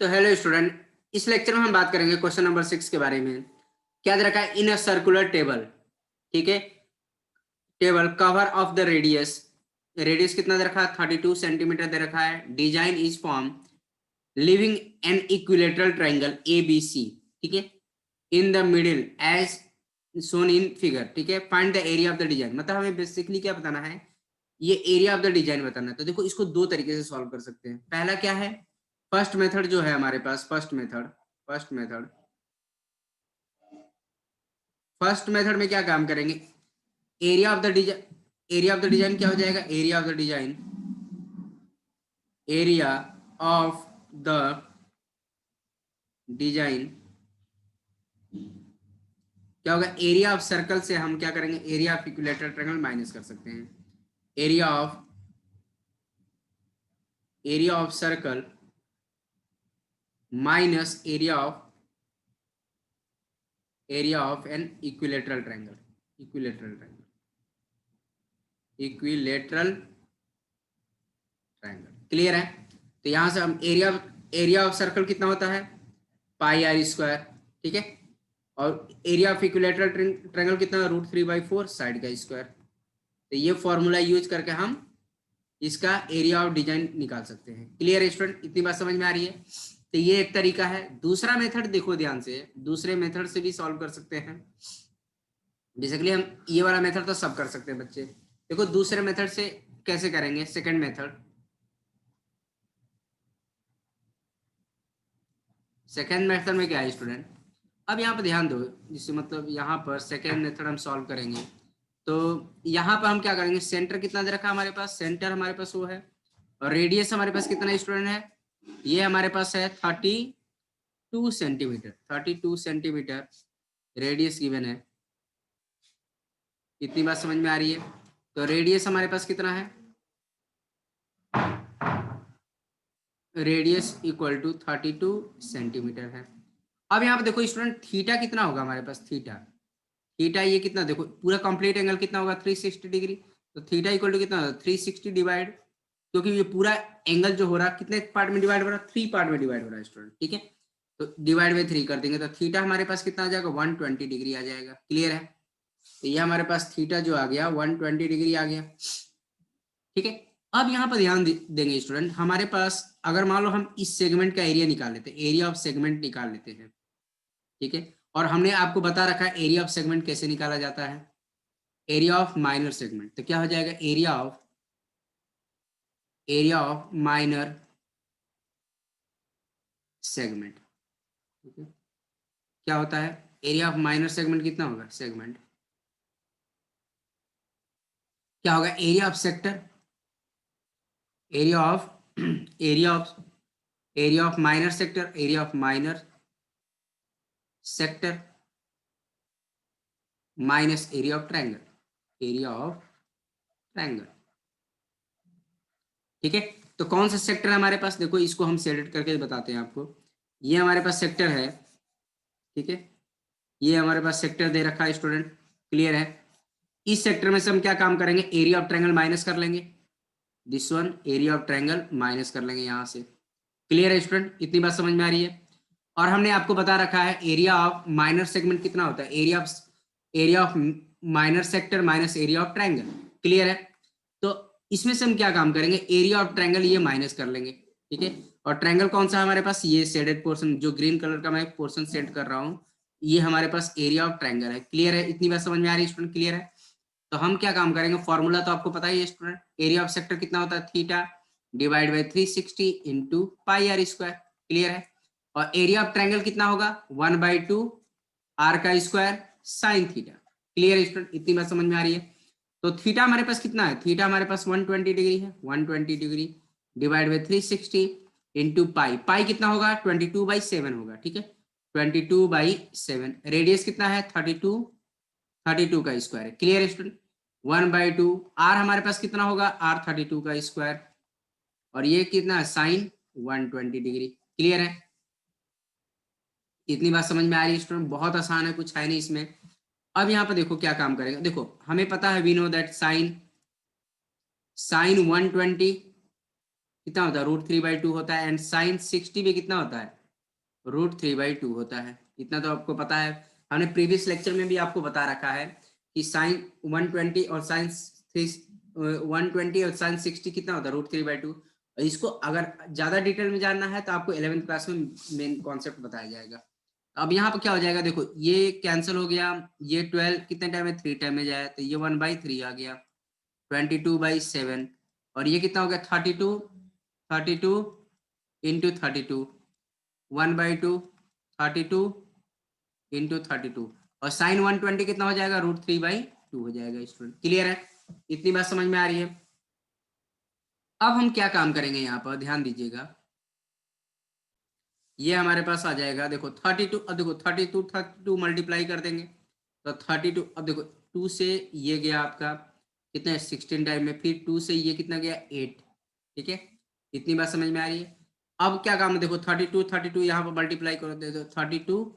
तो hello student, इस lecture में हम बात करेंगे क्वेश्चन नंबर 6 के बारे में। क्या दे रखा है? इन अ सर्कुलर टेबल, ठीक है, table cover of the radius. Radius कितना दे रखा है? 32 सेंटीमीटर दे रखा है। Design is form living an equilateral triangle A B C, ठीक है, in the middle as shown in figure, ठीक है। Find the area of the design, मतलब हमें बेसिकली क्या बताना है, ये एरिया ऑफ द डिजाइन बताना है। तो देखो, इसको दो तरीके से सॉल्व कर सकते हैं। पहला क्या है, फर्स्ट मेथड जो है हमारे पास, फर्स्ट मेथड में क्या काम करेंगे, area of the design, area of the design क्या हो जाएगा, area of the design, area of the design क्या होगा, एरिया ऑफ सर्कल से हम क्या करेंगे, area of equilateral triangle minus कर सकते हैं। Area of circle minus area of an equilateral triangle, equilateral triangle. Clear है? तो यहां से हम एरिया ऑफ सर्कल कितना होता है, पाई आर स्क्वायर, ठीक है, और एरिया ऑफ इक्विलेटरल ट्रायंगल कितना, √3/4 साइड का स्क्वायर। तो ये फॉर्मूला यूज करके हम इसका एरिया ऑफ डिजाइन निकाल सकते हैं। क्लियर स्टूडेंट, इतनी बात समझ में आ रही है? तो ये एक तरीका है। दूसरा मेथड देखो ध्यान से, दूसरे मेथड से भी सॉल्व कर सकते हैं। बेसिकली हम ये वाला मेथड तो सब कर सकते हैं बच्चे। देखो दूसरे मेथड से कैसे करेंगे, सेकंड मेथड में क्या है स्टूडेंट, अब यहाँ पर ध्यान दो, जिससे मतलब यहाँ पर सेकेंड मेथड हम सॉल्व करेंगे। तो यहाँ पर हम क्या करेंगे, सेंटर कितना दे रखा है हमारे पास, सेंटर हमारे पास वो है, और रेडियस हमारे पास कितना स्टूडेंट है, ये हमारे पास है 32 सेंटीमीटर, 32 सेंटीमीटर रेडियस गिवन है। इतनी बात समझ में आ रही है? तो रेडियस हमारे पास कितना है, रेडियस इक्वल टू 32 सेंटीमीटर है। अब यहाँ पे देखो स्टूडेंट, थीटा कितना होगा हमारे पास, थीटा ये कितना, देखो पूरा कंप्लीट एंगल कितना होगा, 360 डिग्री। तो थीटा इक्वल टू कितना होगा, 360 डिवाइड, क्योंकि ये पूरा एंगल जो हो रहा है कितने पार्ट में डिवाइड हो रहा है, 3 पार्ट में डिवाइड हो रहा है स्टूडेंट, ठीक है। तो डिवाइड बाई 3 कर देंगे तो थीटा हमारे पास कितना आ जाएगा, 120 डिग्री आ जाएगा। क्लियर है? तो ये हमारे पास थीटा जो आ गया 120 डिग्री आ गया, ठीक है। अब यहाँ पर ध्यान देंगे स्टूडेंट, हमारे पास अगर मान लो हम इस सेगमेंट का एरिया निकाल लेते हैं, एरिया ऑफ सेगमेंट निकाल लेते हैं, ठीक है, और हमने आपको बता रखा है एरिया ऑफ सेगमेंट कैसे निकाला जाता है, एरिया ऑफ माइनर सेगमेंट। तो क्या हो जाएगा, एरिया ऑफ माइनर सेगमेंट, ठीक है। क्या होता है, एरिया ऑफ माइनर सेगमेंट कितना होगा, सेगमेंट क्या होगा, area of sector, area of area of minor sector, area of minor sector minus area of triangle, ठीक है। तो कौन सा सेक्टर है हमारे पास, देखो इसको हम सेलेक्ट करके बताते हैं आपको। ये हमारे पास सेक्टर है, ठीक है, ये हमारे पास सेक्टर दे रखा है स्टूडेंट। क्लियर है? इस सेक्टर में से हम क्या काम करेंगे, एरिया ऑफ ट्रायंगल माइनस कर लेंगे, this one area of triangle minus कर लेंगे यहां से। क्लियर है स्टूडेंट, इतनी बात समझ में आ रही है? और हमने आपको बता रखा है एरिया ऑफ माइनर सेगमेंट कितना होता है, area of minor sector minus area of triangle. Clear है? तो इसमें से हम क्या काम करेंगे, एरिया ऑफ ट्रायंगल ये माइनस कर लेंगे, ठीक है। और ट्रायंगल कौन सा है हमारे पास, ये शेडेड पोर्शन, जो ग्रीन कलर का मैं पोर्शन सेट कर रहा हूँ, ये हमारे पास एरिया ऑफ ट्रायंगल है। क्लियर है? इतनी बात समझ में आ रही है स्टूडेंट? क्लियर है? तो हम क्या काम करेंगे, फॉर्मूला तो आपको पता ही है स्टूडेंट, एरिया ऑफ सेक्टर कितना होता है, theta divide by 360 into pi r square. Clear है? और एरिया ऑफ ट्रायंगल कितना होगा, 1/2 आर का square sine theta. Clear student, इतनी बात समझ में आ रही है? तो थीटा हमारे पास कितना है, थीटा हमारे पास 120 डिग्री है, 120 degree divide by 360 into pi, pi कितना होगा, 22/7 होगा, ठीक है, 22/7। रेडियस कितना है, 32 का स्क्वायर है। Clear student? 1/2 आर हमारे पास कितना होगा, आर 32 का स्क्वायर, और ये कितना है, साइन 120 डिग्री। क्लियर है? इतनी बात समझ में आ रही है स्टूडेंट? बहुत आसान है, कुछ है नहीं इसमें। अब यहाँ पे देखो क्या काम करेगा, देखो हमें पता है, वी नो दैट साइन 120 कितना होता है, √3/2 होता है। एंड साइन 60 भी कितना होता है, √3/2 होता है। इतना तो आपको पता है, हमने प्रीवियस लेक्चर में भी आपको बता रखा है कि साइन 120 और साइन 120 और साइन 60 कितना होता है, √3/2। इसको अगर ज्यादा डिटेल में जानना है तो आपको 11th क्लास में मेन कॉन्सेप्ट बताया जाएगा। अब यहाँ पर क्या हो जाएगा, देखो ये कैंसिल हो गया, ये 12 कितने टाइम में, 3 टाइम में जाए तो ये 1/3 आ गया, 22/7। और ये कितना हो गया, 32 इंटू 32, 1/2, 32 इंटू 32। और साइन 120 कितना हो जाएगा, √3/2 हो जाएगा। स्टूडेंट क्लियर है, इतनी बात समझ में आ रही है। अब हम क्या काम करेंगे, यहाँ पर ध्यान दीजिएगा, ये हमारे पास आ जाएगा, देखो 32, अब देखो 32 मल्टीप्लाई कर देंगे तो 32, अब देखो 2 से ये गया आपका कितना है, 16 टाइम में, फिर 2 से ये कितना गया, 8। ठीक है, इतनी बात समझ में आ रही है। अब क्या काम है, देखो 32 यहाँ पर मल्टीप्लाई करो, देखो 32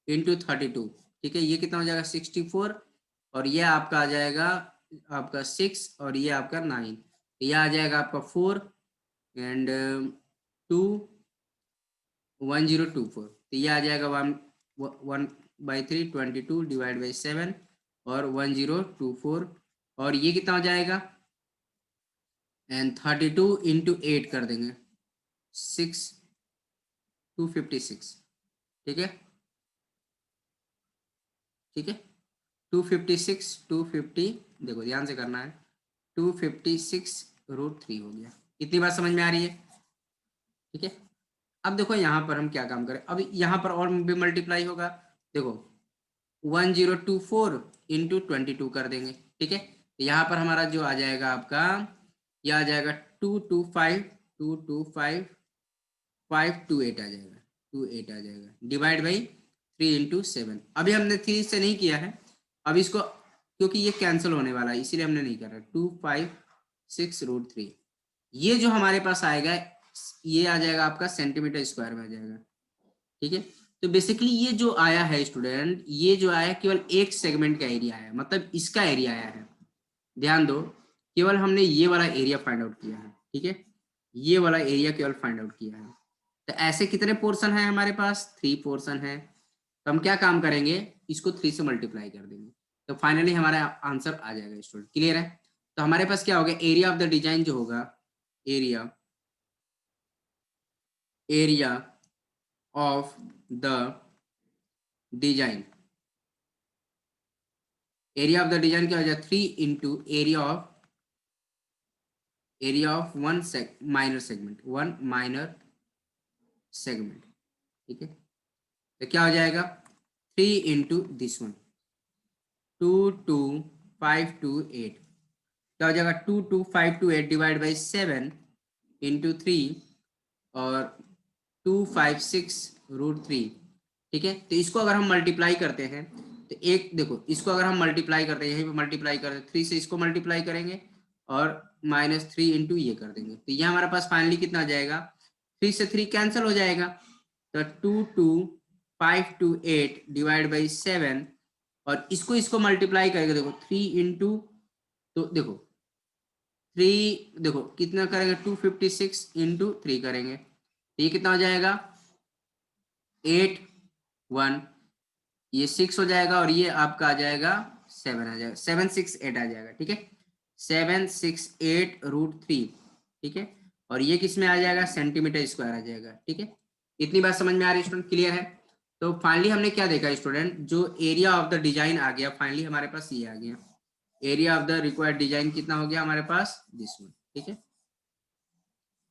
इंटू 32, ठीक है, ये कितना हो जाएगा, 64। और ये आपका आ जाएगा आपका 6, और ये आपका 9, ये आ जाएगा आपका 4 एंड 2 1024। तो ये आ जाएगा 1/3 22 डिवाइड बाई 7 और 1024। और ये कितना हो जाएगा, एंड 32 इंटू 8 कर देंगे, 256। ठीक है, ठीक है, 256 250, देखो ध्यान से करना है, 256√3 हो गया। इतनी बात समझ में आ रही है। ठीक है, अब देखो यहाँ पर हम क्या काम करें, अब यहाँ पर और भी मल्टीप्लाई होगा, देखो 1024 इंटू 22 कर देंगे। ठीक है, तो यहाँ पर हमारा जो आ जाएगा आपका, यह आ जाएगा 225 528 आ जाएगा, 28 आ जाएगा, डिवाइड बाई 3 इंटू 7। अभी हमने 3 से नहीं किया है, अब इसको क्योंकि ये कैंसिल होने वाला है इसीलिए हमने नहीं करा। 256√3, ये जो हमारे पास आएगा ये आ जाएगा आपका सेंटीमीटर स्क्वायर में आ जाएगा। ठीक है, तो बेसिकली ये जो आया है स्टूडेंट, ये जो आया केवल एक सेगमेंट का एरिया है, मतलब इसका एरिया आया है। ध्यान दो, केवल हमने ये वाला एरिया फाइंड आउट किया है। ठीक है, ये वाला एरिया केवल फाइंड आउट किया है। तो ऐसे कितने पोर्शन है हमारे पास, 3 पोर्शन है। तो हम क्या काम करेंगे, इसको 3 से मल्टीप्लाई कर देंगे तो फाइनली हमारा आंसर आ जाएगा। स्टूडेंट क्लियर है, तो हमारे पास क्या होगा, एरिया ऑफ द डिजाइन जो होगा, area of the design, area of the design क्या हो जाए, 3 into area of one minor segment. ठीक है, तो क्या हो जाएगा, 3 इंटू दिस वन, 22528, क्या हो जाएगा, 22528 डिवाइड बाई 7 इंटू 3 और 256√3। ठीक है, तो इसको अगर हम मल्टीप्लाई करते हैं तो एक देखो, इसको अगर हम मल्टीप्लाई करते हैं, यहीं पे मल्टीप्लाई करते हैं, 3 से इसको मल्टीप्लाई करेंगे और -3 इंटू ये कर देंगे, तो ये हमारे पास फाइनली कितना आ जाएगा, 3 से 3 कैंसिल हो जाएगा, तो 22528 डिवाइड बाई 7 और इसको मल्टीप्लाई करेंगे, देखो 3 इंटू, तो देखो 3, देखो कितना करेंगे, 256 इंटू 3 करेंगे, ये कितना हो जाएगा, 8 1, ये 6 हो जाएगा और ये आपका आ जाएगा 7 आ जाएगा, 768 आ जाएगा। ठीक है, 768√3। ठीक है, और ये किस में आ जाएगा, सेंटीमीटर स्क्वायर आ जाएगा। ठीक है, इतनी बात समझ में आ रही है स्टूडेंट, क्लियर है। तो फाइनली हमने क्या देखा स्टूडेंट, जो एरिया ऑफ द डिजाइन आ गया, फाइनली हमारे पास ये आ गया, area of the required design कितना हो गया हमारे पास, दिस वन। ठीक है,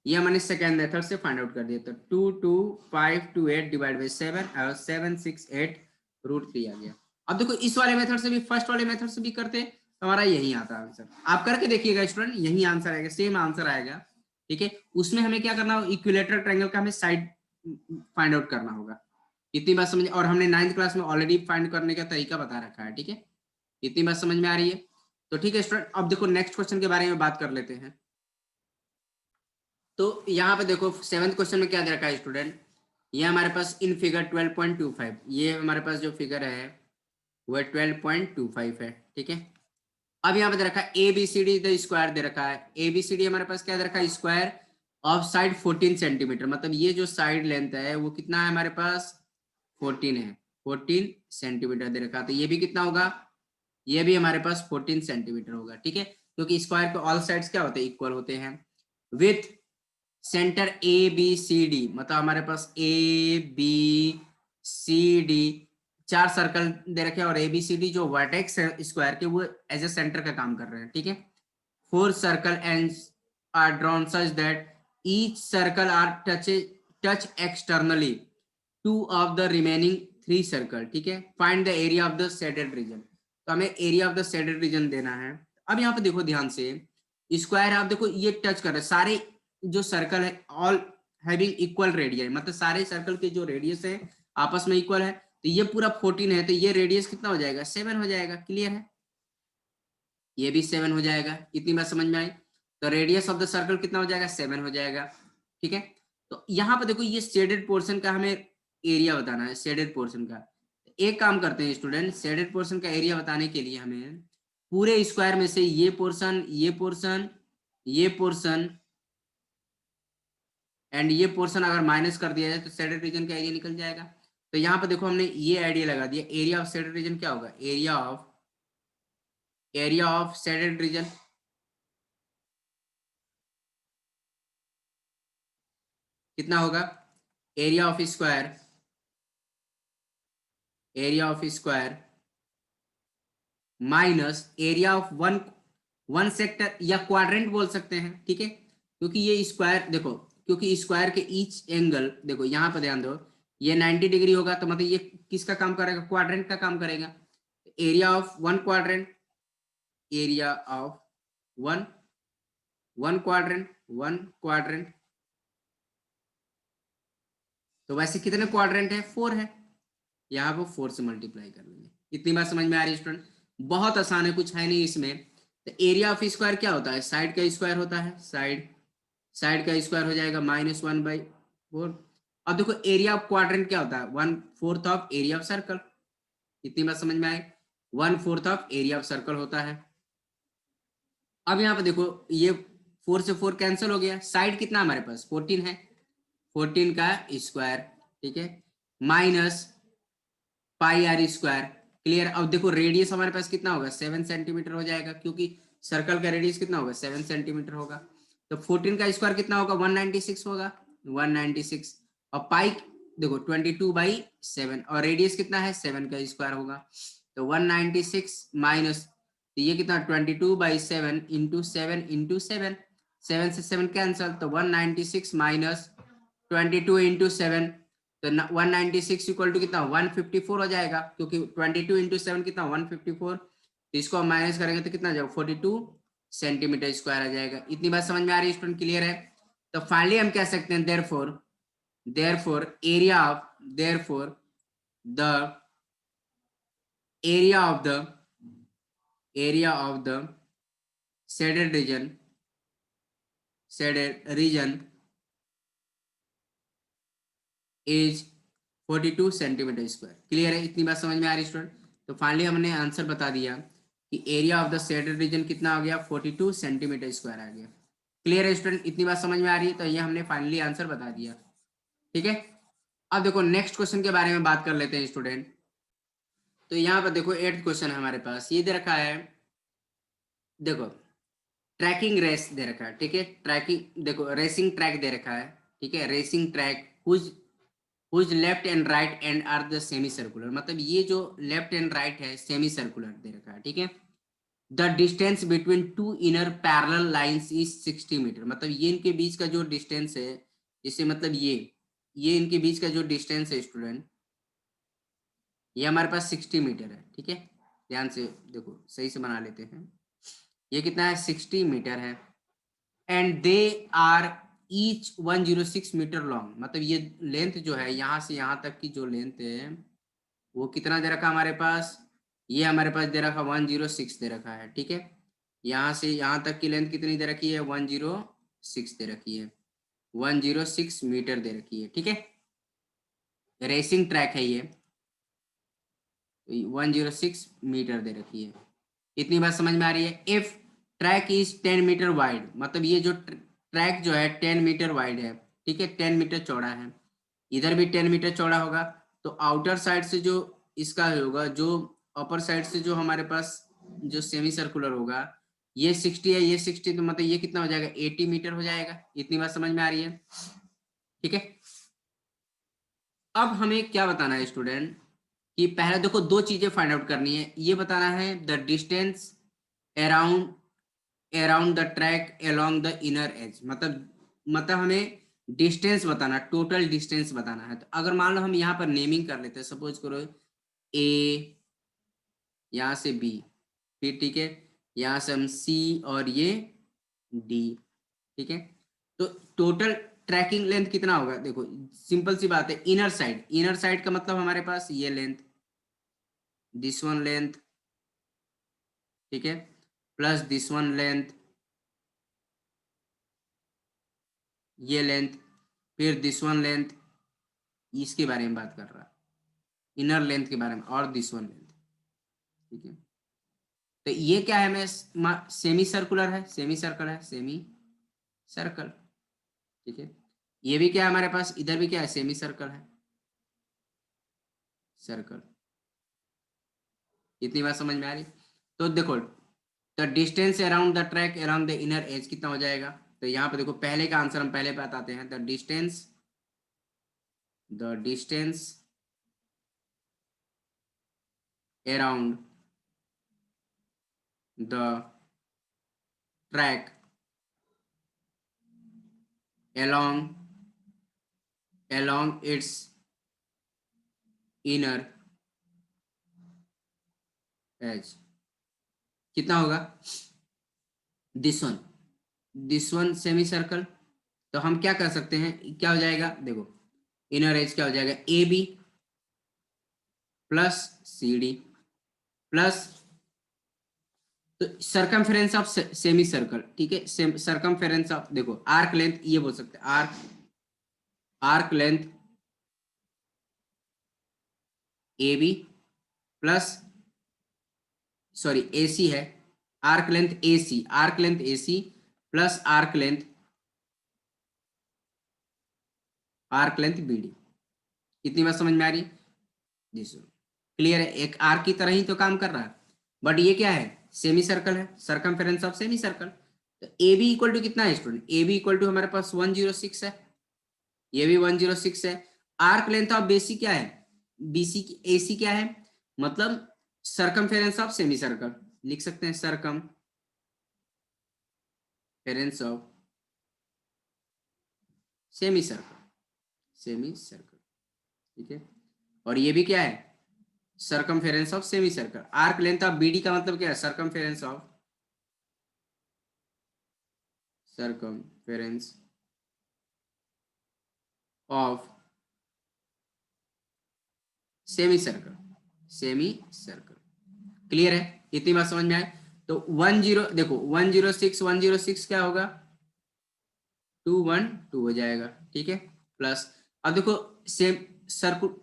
ये मैंने सेकेंड मेथड से फाइंड आउट कर दिया, तो 22528 डिवाइड बाई 7 और 768√3 आ गया। अब देखो इस वाले मेथड से भी, फर्स्ट वाले मेथड से भी करते तो हमारा यही आता आंसर, आप करके देखिएगा स्टूडेंट, यही आंसर आएगा, सेम आंसर आएगा। ठीक है, उसमें हमें क्या करना होगा, इक्विलेटरल ट्रायंगल का हमें साइड फाइंड आउट करना होगा। इतनी बात समझ, और हमने 9th क्लास में ऑलरेडी फाइंड करने का तरीका बता रखा है। ठीक है, इतनी बात समझ में आ रही है। तो ठीक है स्टूडेंट, अब देखो नेक्स्ट क्वेश्चन के बारे में बात कर लेते हैं। तो यहाँ पे देखो 7th क्वेश्चन में क्या दे रखा है स्टूडेंट, ये हमारे पास इन फिगर 12.25, ये हमारे पास जो फिगर है वो 12.25 है। ठीक है, अब यहाँ पे दे रखा है ABCD द स्क्वायर दे रखा है, ABCD हमारे पास क्या दे रखा है, स्क्वायर, ऑफ साइड 14 सेंटीमीटर, मतलब ये जो साइड लेंथ है वो कितना है हमारे पास 14 है, 14 सेंटीमीटर दे रखा है। तो ये भी कितना होगा, ये भी हमारे पास 14 सेंटीमीटर होगा, ठीक है, क्योंकि स्क्वायर के ऑल साइड्स क्या होते हैं, इक्वल होते हैं। With centre A B C D, मतलब हमारे पास A B C D 4 circle दे रखे हैं, और ए बी सी डी जो वर्टेक्स है स्क्वायर के वो एज ए सेंटर का काम कर रहे हैं, ठीक है। 4 circle ends are drawn such that each circle are touch externally 2 of the remaining 3 circle, ठीक है। find the area of the shaded region, तो हमें area of the shaded region देना है। अब यहाँ पे देखो ध्यान से, स्क्वायर आप देखो ये टच कर रहे हैं, सारे जो सर्कल है ऑल हैविंग इक्वल रेडियस, मतलब सारे सर्कल के जो रेडियस है आपस में इक्वल है। तो ये पूरा 14 है, तो ये रेडियस कितना हो जाएगा 7 हो जाएगा, क्लियर है, ये भी 7 हो जाएगा। इतनी बात समझ में आई। तो रेडियस ऑफ द सर्कल कितना हो जाएगा 7 हो जाएगा, ठीक है। तो यहाँ पर देखो ये शेडेड पोर्शन का हमें एरिया बताना है, शेडेड पोर्शन का। एक काम करते हैं स्टूडेंट, शेडेड पोर्शन का एरिया बताने के लिए हमें पूरे स्क्वायर में से ये पोर्शन, ये पोर्शन, ये पोर्शन एंड ये पोर्शन अगर माइनस कर दिया जाए तो शेडेड रीजन का एरिया निकल जाएगा। तो यहाँ पर देखो हमने ये आइडिया लगा दिया, एरिया ऑफ शेडेड रीजन क्या होगा, एरिया ऑफ शेडेड रीजन कितना होगा, area of square minus area of one sector या क्वाड्रेंट बोल सकते हैं, ठीक है, क्योंकि ये स्क्वायर देखो, क्योंकि स्क्वायर के ईच एंगल देखो यहाँ पर ध्यान दो, ये 90 डिग्री होगा, तो मतलब ये किसका काम करेगा, क्वाड्रेंट का काम करेगा। Area of one quadrant, area of one quadrant, तो वैसे कितने क्वाड्रेंट है, 4 है, यहाँ पर 4 से मल्टीप्लाई कर लेंगे। इतनी बात समझ में आ रही है स्टूडेंट, बहुत आसान है, कुछ है नहीं इसमें। तो एरिया ऑफ स्क्वायर क्या होता है, साइड का स्क्वायर होता है, साइड का स्क्वायर हो जाएगा -1/4। अब देखो एरिया ऑफ क्वाड्रेंट क्या होता है, 1/4 ऑफ एरिया ऑफ सर्कल। इतनी बात समझ में आए, 1/4 ऑफ एरिया ऑफ सर्कल होता है। अब यहाँ पे देखो ये 4 से 4 कैंसिल हो गया, साइड कितना हमारे पास 14 है, 14 का स्क्वायर, ठीक है, minus pi r square, clear. अब देखो रेडियस हमारे पास कितना होगा 7 सेंटीमीटर हो जाएगा, क्योंकि सर्कल का रेडियस कितना होगा 7 सेंटीमीटर होगा। तो 14 का स्क्वायर कितना होगा 196 होगा, 196। और पाई देखो 22/7, और रेडियस कितना है 7 का स्क्वायर होगा, तो 196 माइनस, तो ये कितना 22/7 इंटू 7 7 से 7 कैंसल, तो 196 माइनस 22 इंटू 7, तो 196 इक्वल टू कितना 154 हो जाएगा, क्योंकि 22 इंटू 7 कितना 154, तो इसको हम माइनस करेंगे तो कितना जाएगा 42 सेंटीमीटर स्क्वायर आ जाएगा। इतनी बात समझ में आ रही है स्टूडेंट, क्लियर है। तो फाइनली हम कह सकते हैं therefore area of the shaded region is 42 centimetre square, clear है। इतनी बात समझ में आ रही स्टूडेंट। तो फाइनली हमने आंसर बता दिया कि area of the shaded region कितना हो गया 42 सेंटीमीटर स्क्वायर आ गया, क्लियर है स्टूडेंट। इतनी बात समझ में आ रही है, तो ये हमने फाइनली आंसर बता दिया, ठीक है। अब देखो नेक्स्ट क्वेश्चन के बारे में बात कर लेते हैं स्टूडेंट। तो यहाँ पर देखो 8th क्वेश्चन है हमारे पास, ये दे रखा है, देखो ट्रैकिंग रेस दे रखा है, ठीक है, ट्रैकिंग देखो रेसिंग ट्रैक दे रखा है, ठीक है, racing track whose left and right end are the semicircular, मतलब ये जो लेफ्ट एंड राइट है सेमी सर्कुलर दे रखा है, ठीक है। The distance between two inner parallel lines is 60 metre, मतलब ये इनके बीच का जो डिस्टेंस है, जैसे मतलब ये इनके बीच का जो डिस्टेंस है स्टूडेंट, ये हमारे पास 60 मीटर है, ठीक है। ध्यान से देखो, सही से बना लेते हैं, ये कितना है 60 मीटर है, and they are each 106 metre long, मतलब ये लेंथ जो है यहाँ से यहाँ तक की जो लेंथ है वो कितना दे रखा हमारे पास, ये हमारे पास दे रखा 106 दे रखा है, ठीक है। यहाँ से यहाँ तक की लेंथ कितनी दे रखी है 106 दे रखी है, 106 मीटर दे रखी है, ठीक है। रेसिंग ट्रैक है ये, 106 मीटर दे रखी है। इतनी बात समझ में आ रही है। If track is 10 metre wide, मतलब ये जो ट्रैक जो है 10 मीटर वाइड है, ठीक है, 10 मीटर चौड़ा है, इधर भी 10 मीटर चौड़ा होगा। तो आउटर साइड से जो इसका होगा, जो अपर साइड से जो हमारे पास जो सेमी सर्कुलर होगा, ये 60 है, ये 60, तो मतलब ये कितना हो जाएगा, 80 मीटर हो जाएगा। इतनी बात समझ में आ रही है, ठीक है। अब हमें क्या बताना है स्टूडेंट, कि पहले देखो दो चीजें फाइंड आउट करनी है। ये बताना है the distance around around the track along the inner as, मतलब हमें डिस्टेंस बताना, टोटल डिस्टेंस बताना है। तो अगर मान लो हम यहाँ पर नेमिंग कर लेते हैं, सपोज करो ए, यहाँ से बी, फिर ठीक है, यहाँ से हम सी और ये डी, ठीक है। तो टोटल ट्रैकिंग लेंथ कितना होगा, देखो सिंपल सी बात है, इनर साइड का मतलब हमारे पास ये लेंथ, दिस वन लेंथ, ठीक है, प्लस दिस वन लेंथ, ये लेंथ, फिर दिस वन लेंथ, इसके बारे में बात कर रहा, इनर लेंथ के बारे में, और दिस वन लेंथ, ठीक है। तो ये क्या है, मैं सेमी सर्कुलर है, सेमी सर्कल है, सेमी सर्कल, ठीक है। ये भी क्या है हमारे पास, इधर भी क्या है, सेमी सर्कल है, सर्कल। इतनी बात समझ में आ रही। तो देखो the distance around the track around the inner as कितना हो जाएगा। तो यहाँ पे देखो पहले का आंसर हम पहले बताते हैं, the distance around the track along its inner edge कितना होगा, दिस वन सेमी सर्कल। तो हम क्या कर सकते हैं, क्या हो जाएगा, देखो इनर एज क्या हो जाएगा, A B plus C D plus, तो सरकमफेरेंस ऑफ सेमी सर्कल, ठीक है, सरकमफेरेंस ऑफ, देखो आर्क लेंथ, ये बोल सकते हैं arc length A B plus, sorry A C है, arc length A C plus arc length B D. कितनी बात समझ में आ रही है, जी सर, क्लियर है। एक आर्क की तरह ही तो काम कर रहा है, बट ये क्या है, सेमी सर्कल है, सरकमफेरेंस ऑफ सेमी सर्कल। तो ए बी इक्वल टू कितना है student, A B equal to हमारे पास 106 है, ये भी 106 है। आर्क लेंथ ऑफ बेसी क्या है, बीसी की एसी क्या है, मतलब सरकमफेरेंस ऑफ सेमी सर्कल, लिख सकते हैं सरकमफेरेंस ऑफ सेमी सर्कल, ठीक है। और ये भी क्या है, circumference of semi circle. Arc length of BD का मतलब क्या है, circumference of semi circle, clear है। इतनी बात समझ में आए। तो 10, देखो 106 क्या होगा, 212 हो जाएगा, ठीक है, प्लस, अब देखो same circle,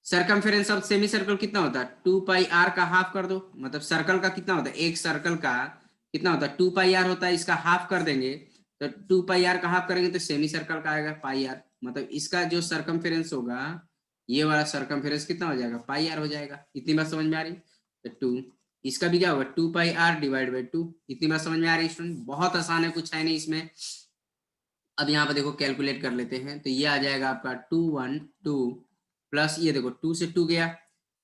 circumference of semi circle कितना होता है, 2 पाई आर का हाफ कर दो, मतलब सर्कल का कितना होता है, एक सर्कल का कितना होता है, 2 पाई आर होता है, इसका हाफ कर देंगे, तो 2 पाई आर का हाफ करेंगे तो सेमी सर्कल का आएगा पाई आर, मतलब इसका जो सरकमफेरेंस होगा, ये वाला सरकमफेरेंस कितना हो जाएगा, पाई आर हो जाएगा। इतनी बात समझ में आ रही, तो 2, इसका भी क्या होगा, 2 पाई आर डिवाइड बाई 2। इतनी बात समझ में आ रही स्टूडेंट, बहुत आसान है, कुछ है नहीं इसमें। अब यहाँ पे देखो कैलकुलेट कर लेते हैं, तो ये आ जाएगा आपका 212 प्लस, ये देखो 2 से 2 गया,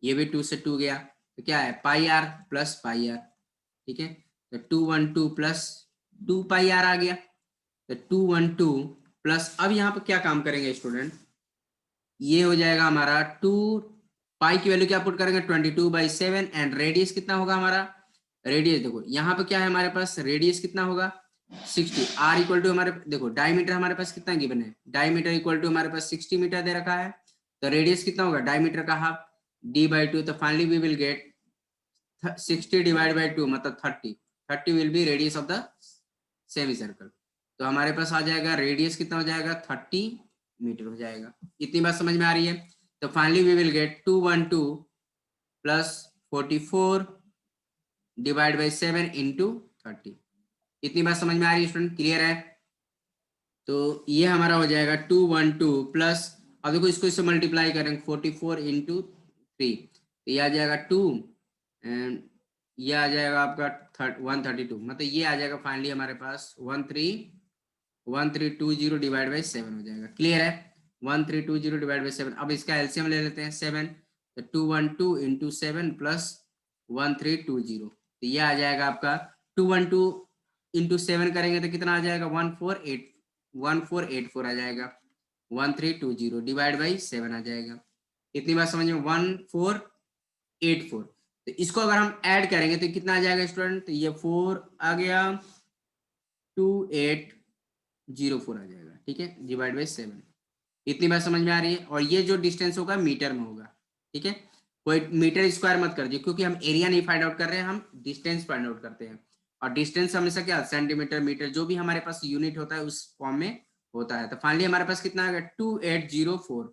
ये भी 2 से 2 गया, तो क्या है, पाई आर प्लस पाई आर, ठीक है। तो 212 प्लस 2 पाई आर आ गया, तो 212 प्लस, अब यहाँ पे क्या काम करेंगे स्टूडेंट, ये हो जाएगा हमारा 2, पाई की वैल्यू क्या पुट करेंगे, 22/7, एंड रेडियस कितना होगा हमारा, रेडियस देखो यहाँ पे क्या है हमारे पास, रेडियस कितना होगा 60, आर इक्वल टू हमारे, देखो डायमीटर हमारे पास कितना गिवन है, डायमीटर इक्वल टू हमारे पास 60 मीटर दे रखा है, तो रेडियस कितना होगा, डायमीटर का हाफ, d/2, तो finally we will get 60 divide by 2 मतलब 30 will be radius of the semicircle. तो हमारे पास आ जाएगा रेडियस कितना हो जाएगा, 30 मीटर हो जाएगा। इतनी बात समझ में आ रही है। तो finally we will get 212 plus 44 divide by 7 into 30। इतनी बात समझ में आ रही है स्टूडेंट, क्लियर है। तो ये हमारा हो जाएगा 212 प्लस, अब देखो इसको इससे मल्टीप्लाई करेंगे 44 इंटू 3, तो ये आ जाएगा 2 एंड ये आ जाएगा आपका 132, मतलब ये आ जाएगा फाइनली हमारे पास 1320 डिवाइड बाई 7 हो जाएगा। क्लियर है? 1320 डिवाइड बाई 7। अब इसका एलसीएम ले लेते हैं 7, तो 212 इंटू 7 प्लस 1320, तो ये आ जाएगा आपका 212 इंटू 7 करेंगे तो कितना आ जाएगा 1484 आ जाएगा। 1320 डिवाइड बाई 7 आ जाएगा। इतनी बात समझ में? 1484। तो इसको अगर हम ऐड करेंगे तो कितना आ जाएगा स्टूडेंट? तो ये 4 आ गया, 2804 आ जाएगा। ठीक है, डिवाइड बाई 7। इतनी बात समझ में आ रही है? और ये जो डिस्टेंस होगा मीटर में होगा। ठीक है, कोई मीटर स्क्वायर मत कर दीजिए, क्योंकि हम एरिया नहीं फाइंड आउट कर रहे हैं, हम डिस्टेंस फाइंड आउट करते हैं। और डिस्टेंस हमेशा क्या, सेंटीमीटर, मीटर, जो भी हमारे पास यूनिट होता है उस फॉर्म में होता है। तो फाइनली हमारे पास कितना आ गया 2804।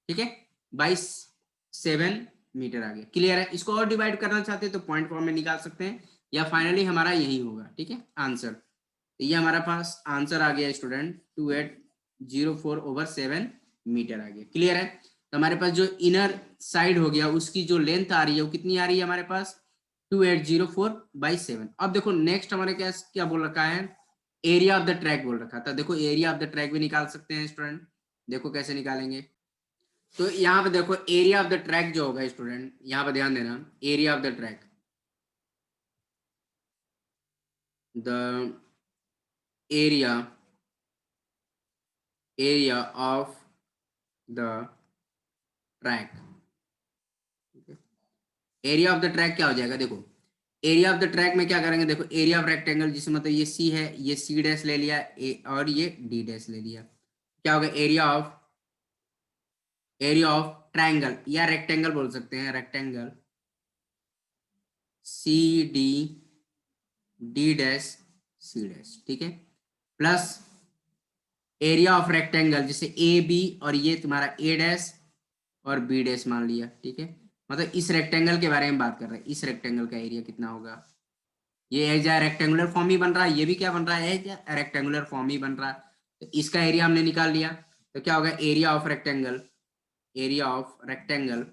ठीक है, बाई 7 मीटर आ गया। क्लियर है? इसको और डिवाइड करना चाहते हैं तो पॉइंट फॉर्म में निकाल सकते हैं, या फाइनली हमारा यही होगा। ठीक है, आंसर। तो ये हमारा पास आंसर आ गया स्टूडेंट 2804/7 मीटर आ गया। क्लियर है? तो हमारे पास जो इनर साइड हो गया उसकी जो लेंथ आ रही है वो कितनी आ रही है हमारे पास 2804/7। अब देखो नेक्स्ट हमारे क्या क्या बोल रखा है, एरिया ऑफ द ट्रैक बोल रखा था। देखो एरिया ऑफ द ट्रैक भी निकाल सकते हैं स्टूडेंट। देखो कैसे निकालेंगे। तो यहाँ पे देखो एरिया ऑफ द ट्रैक जो होगा स्टूडेंट, यहाँ पे ध्यान देना, area of the track, the area of the track. Area of the track क्या हो जाएगा? देखो एरिया ऑफ द ट्रैक में क्या करेंगे, देखो एरिया ऑफ रेक्टेंगल, जिसमें मतलब ये सी है, ये सी डैश ले लिया, और ये डी डैश ले लिया, क्या होगा एरिया ऑफ ट्रायंगल, या रेक्टेंगल बोल सकते हैं, rectangle C D D dash C dash. ठीक है, प्लस एरिया ऑफ रेक्टेंगल जैसे ए बी, और ये तुम्हारा ए डैश और बी डैश मान लिया। ठीक है, मतलब इस रेक्टेंगल के बारे में बात कर रहे हैं, इस रेक्टेंगल का एरिया कितना होगा। ये एज रेक्टेंगुलर फॉर्म ही बन रहा है, ये भी क्या बन रहा है, एज रेक्टेंगुलर फॉर्म ही बन रहा है। तो इसका एरिया हमने निकाल लिया, तो क्या होगा area of rectangle, area of rectangle,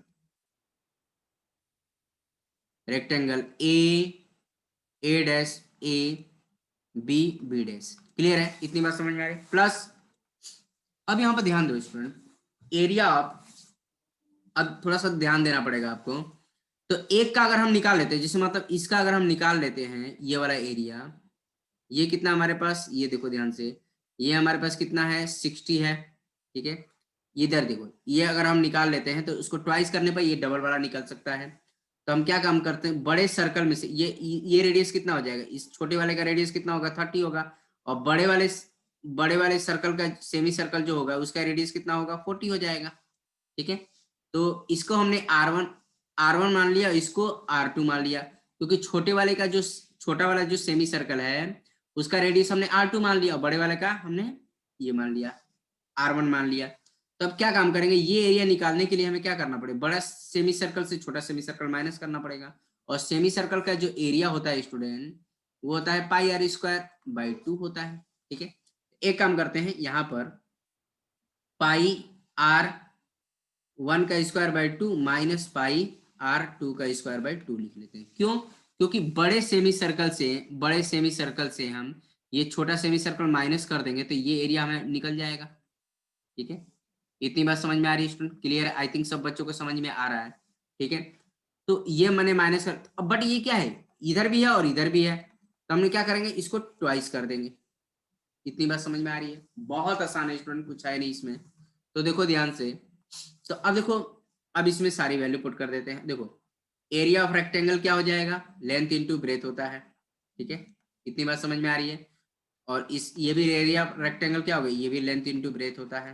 rectangle A dash A B B dash. Clear है? इतनी बात समझ में आ रही? प्लस अब यहाँ पर ध्यान दो स्टूडेंट, एरिया ऑफ, अब थोड़ा सा ध्यान देना पड़ेगा आपको। तो एक का अगर हम निकाल लेते हैं, जैसे मतलब इसका अगर हम निकाल लेते हैं, ये वाला एरिया, ये कितना हमारे पास, ये देखो ध्यान से, ये हमारे पास कितना है 60 है। ठीक है, इधर देखो, ये अगर हम निकाल लेते हैं तो उसको ट्वाइस करने पर ये डबल वाला निकल सकता है। तो हम क्या काम करते हैं, बड़े सर्कल में से ये रेडियस कितना हो जाएगा, इस छोटे वाले का रेडियस कितना होगा 30 होगा, और बड़े वाले सर्कल का सेमी सर्कल जो होगा उसका रेडियस कितना होगा 40 हो जाएगा। ठीक है, तो इसको हमने R1 मान लिया, इसको R2 मान लिया, क्योंकि छोटे वाले का जो छोटा वाला जो सेमी सर्कल है उसका रेडियस हमने R2 मान लिया, और बड़े वाले का हमने ये मान लिया R1 मान लिया। तो अब क्या काम करेंगे, ये एरिया निकालने के लिए हमें क्या करना पड़ेगा, बड़ा सेमी सर्कल से छोटा सेमी सर्कल माइनस करना पड़ेगा, और सेमी सर्कल का जो एरिया होता है स्टूडेंट वो होता है πr² होता है। ठीक है, एक काम करते हैं, यहाँ पर πr1² माइनस πr2² लिख लेते हैं। क्यों? क्योंकि बड़े सेमी सर्कल से हम ये छोटा सेमी सर्कल माइनस कर देंगे तो ये एरिया हमें निकल जाएगा। ठीक है, इतनी बात समझ में आ रही है स्टूडेंट? क्लियर है? आई थिंक सब बच्चों को समझ में आ रहा है। ठीक है, तो ये मैंने माइनस कर, अब बट ये क्या है, इधर भी है और इधर भी है, तो हमने क्या करेंगे, इसको ट्वाइस कर देंगे। इतनी बात समझ में आ रही है? बहुत आसान है स्टूडेंट, कुछ है नहीं इसमें। तो देखो ध्यान से, तो अब देखो, अब इसमें सारी वैल्यू पुट कर देते हैं। देखो एरिया ऑफ रेक्टेंगल क्या हो जाएगा, लेंथ इंटू ब्रेथ होता है। ठीक है, इतनी बात समझ में आ रही है? और इस ये भी एरिया ऑफ रेक्टेंगल क्या हो गई, ये भी लेंथ इंटू ब्रेथ होता है।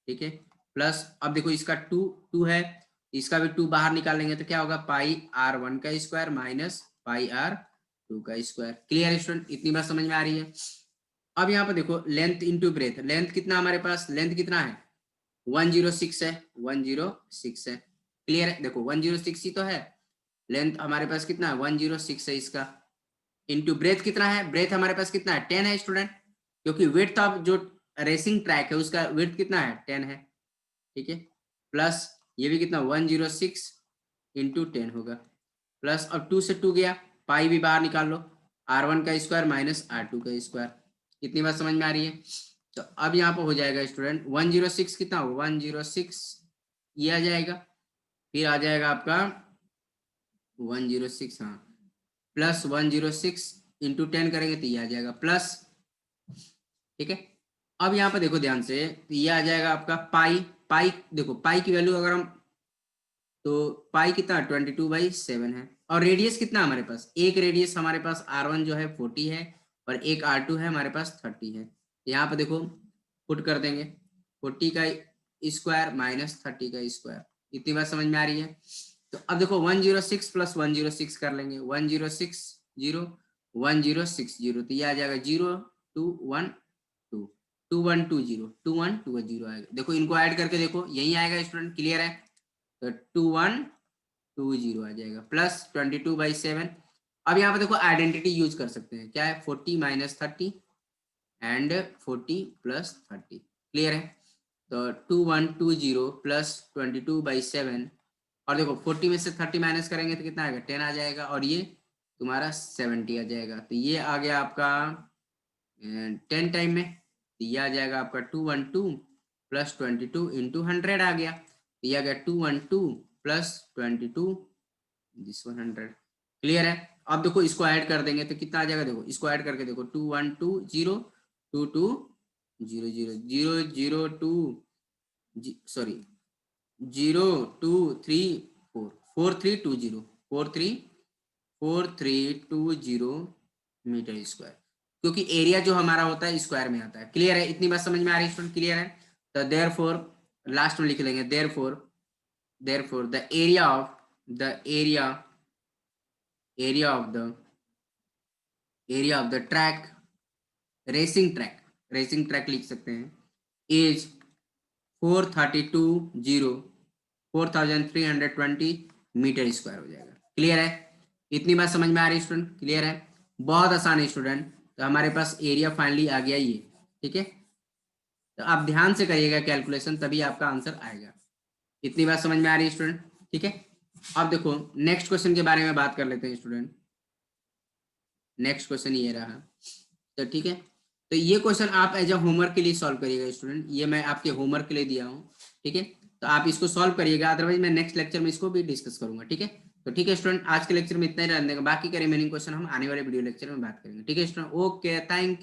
ठीक है, प्लस अब देखो इसका 2 है, इसका भी 2 बाहर निकालेंगे तो क्या होगा πr1² minus πr2²। Clear student? इतनी बात समझ में आ रही है? अब यहाँ पर देखो लेंथ इंटू ब्रेथ, लेंथ कितना हमारे पास, लेंथ कितना है 106 है, 106 है। क्लियर है? देखो 106 ही तो है, लेंथ हमारे पास कितना है 106 है इसका, इंटू ब्रेथ कितना है, ब्रेथ हमारे पास कितना है 10 है स्टूडेंट, क्योंकि विड्थ ऑफ जो रेसिंग ट्रैक है उसका विड्थ कितना है 10 है, ठीक है, प्लस ये भी कितना 106 इंटू 10 होगा, प्लस अब 2 से 2 गया, पाई भी बाहर निकाल लो, R1 का स्क्वायर माइनस R2 का स्क्वायर। कितनी बात समझ में आ रही है? तो अब यहाँ पर हो जाएगा स्टूडेंट 106 कितना होगा 106 ये आ जाएगा, फिर आ जाएगा आपका 106 हाँ प्लस 106 इंटू 10 करेंगे तो ये आ जाएगा प्लस, ठीक है। अब यहाँ पर देखो ध्यान से, तो ये आ जाएगा आपका पाई, पाई देखो पाई की वैल्यू अगर हम, तो पाई कितना 22/7 है, और रेडियस कितना हमारे पास, एक रेडियस हमारे पास R1 जो है 40 है और एक R2 है हमारे पास 30 है। यहाँ पर देखो पुट कर देंगे 40 का स्क्वायर माइनस 30 का स्क्वायर। इतनी बात समझ में आ रही है? तो अब देखो 106 प्लस 106 कर लेंगे, 106 0 1060 तो ये आ जाएगा 0 2 1 2 2120 2120 आएगा। देखो इनको ऐड करके देखो यही आएगा स्टूडेंट, क्लियर है? तो 2120 आ जाएगा प्लस 22/7। अब यहाँ पे देखो आइडेंटिटी यूज कर सकते हैं, क्या है 40 माइनस 30 एंड 40 प्लस 30, क्लियर है? तो 2120 प्लस 22/7, और देखो 40 में से 30 माइनस करेंगे तो कितना आएगा 10 आ जाएगा, और ये तुम्हारा 70 आ जाएगा। तो ये आ गया आपका 10 टाइम में, तो ये आ जाएगा आपका 212 प्लस 22 इंटू 100 आ गया, तो ये आ गया 212 प्लस 22 दिस 100, क्लियर है? अब देखो इसको ऐड कर देंगे तो कितना आ जाएगा, देखो इसको ऐड करके देखो 2120 2200 002 सॉरी 0234 4320 4320 मीटर स्क्वायर, क्योंकि एरिया जो हमारा होता है स्क्वायर में आता है, क्लियर है? इतनी बात समझ में आ रही है स्टूडेंट, क्लियर है? तो देयरफॉर लास्ट में लिख लेंगे therefore the area of the track, racing track लिख सकते हैं, इज 4320 मीटर स्क्वायर हो जाएगा, क्लियर है? इतनी बात समझ में आ रही है स्टूडेंट, क्लियर है? बहुत आसान है स्टूडेंट। तो हमारे पास एरिया फाइनली आ गया ये, ठीक है? तो आप ध्यान से करिएगा कैलकुलेशन, तभी आपका आंसर आएगा। इतनी बात समझ में आ रही है स्टूडेंट, ठीक है? अब देखो नेक्स्ट क्वेश्चन के बारे में बात कर लेते हैं स्टूडेंट। नेक्स्ट क्वेश्चन ये रहा, तो ठीक है, तो ये क्वेश्चन आप एज अ होमवर्क के लिए सॉल्व करिएगा स्टूडेंट, ये मैं आपके होमवर्क के लिए दिया हूँ, ठीक है? तो आप इसको सॉल्व करिएगा, अदरवाइज मैं नेक्स्ट लेक्चर में इसको भी डिस्कस करूंगा, ठीक है? तो ठीक है स्टूडेंट, आज के लेक्चर में इतना ही रहने देगा, बाकी के रिमेनिंग क्वेश्चन हम आने वाले वीडियो लेक्चर में बात करेंगे, ठीक है स्टूडेंट? Okay, thank